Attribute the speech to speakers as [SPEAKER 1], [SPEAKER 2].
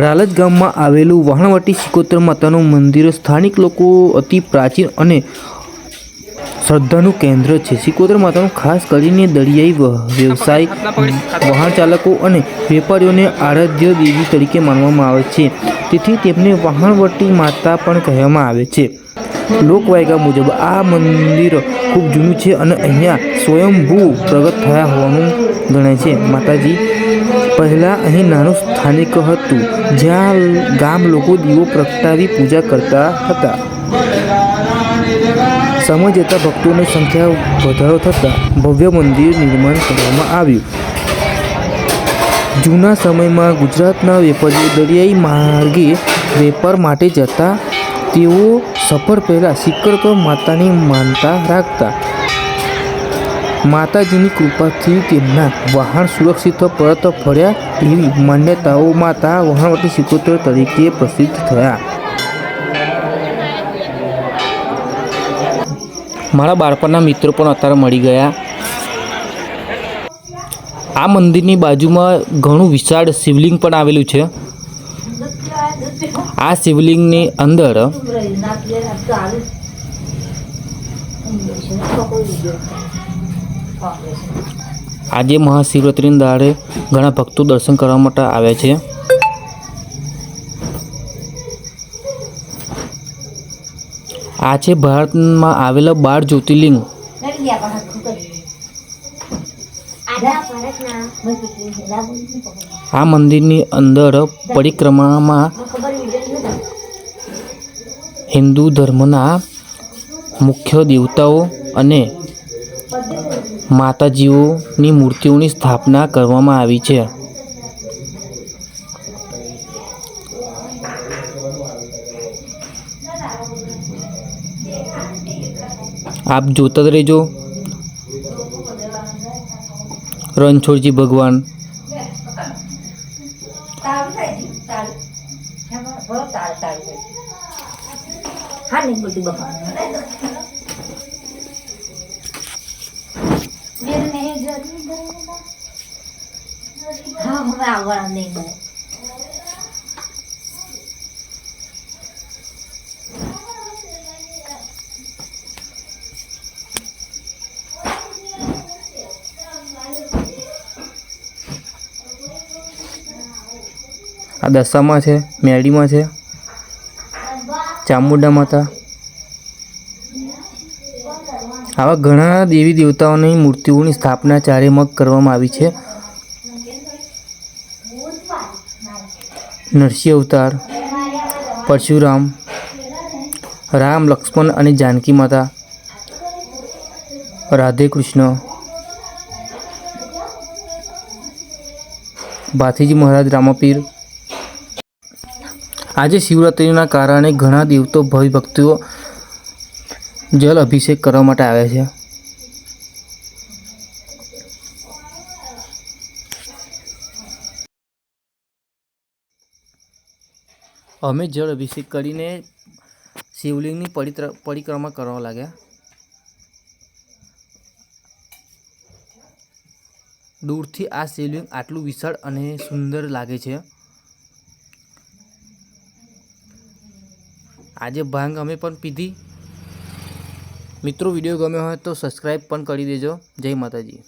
[SPEAKER 1] રાલજ ગામમાં આવેલું વહાણવટી સિકોતર માતાનું મંદિર સ્થાનિક લોકો અતિ પ્રાચીન અને શ્રદ્ધાનું કેન્દ્ર છે. સિકોતર માતાનું ખાસ કરીને દરિયાઈ વ્યવસાય, વહાણ ચાલકો અને વેપારીઓને આરાધ્ય દેવી તરીકે માનવામાં આવે છે. તેથી તેમને વહાણવટી માતા પણ કહેવામાં આવે છે. લોકવાયકા મુજબ આ મંદિર ખૂબ જૂનું છે અને અહીંયા સ્વયંભૂ પ્રગટ થયા હોવાનું ગણાય છે. માતાજી પહેલાં અહીં નાનું સ્થાનિક હતું જ્યાં ગામ લોકો દીવો પ્રગટાવી પૂજા કરતા હતા. સમય જતાં ભક્તોની સંખ્યા વધારો થતાં ભવ્ય મંદિર નિર્માણ કરવામાં આવ્યું. જૂના સમયમાં ગુજરાતના વેપારીઓ દરિયાઈ માર્ગે વેપાર માટે જતા. તેઓ સફર પહેલાં સિકોતર માતાની માનતા રાખતા. માતાજીની કૃપાથી તેમના વહાણ સુરક્ષિત પરત ફર્યા એવી માન્યતાઓ માતા વહાણવટી સિકોતર તરીકે પ્રસિદ્ધ થયા. મારા બાળપણના મિત્રો પણ અત્યારે મળી ગયા. આ મંદિરની બાજુમાં ઘણું વિશાળ શિવલિંગ પણ આવેલું છે. આ શિવલિંગની અંદર આજે મહાશિવરાત્રિના દાડે ઘણા ભક્તો દર્શન કરવા માટે આવે છે. આ છે ભારતમાં આવેલા 12 જ્યોતિર્લિંગ. આ મંદિરની અંદર પરિક્રમામાં હિન્દુ ધર્મના મુખ્ય દેવતાઓ અને માતાજીઓની મૂર્તિઓની સ્થાપના કરવામાં આવી છે. આપ જોતા જ રહેજો. રણછોડજી ભગવાન, આ દશામાં છે, મેરડીમાં છે, ચામુંડા માતા. આવા ઘણા દેવી દેવતાઓની મૂર્તિઓની સ્થાપના ચારેયમગ કરવામાં આવી છે. નરસિંહ અવતાર, પરશુરામ, રામ, લક્ષ્મણ અને જાનકી માતા, રાધે કૃષ્ણ, ભાથીજી મહારાજ, રામાપીર. આજે શિવરાત્રિના કારણે ઘણા દેવતો ભક્તિ ભક્તો જલ અભિષેક કરવા માટે આવે છે. અમે જળ અભિષેક કરીને શિવલિંગની પરિક્રમા કરવા લાગ્યા. દૂરથી આ શિવલિંગ આટલું વિશાળ અને સુંદર લાગે છે. આજે ભાંગ અમે પણ પીધી. મિત્રો, વિડીયો ગમ્યો હોય તો સબસ્ક્રાઈબ પણ કરી દેજો. જય માતાજી.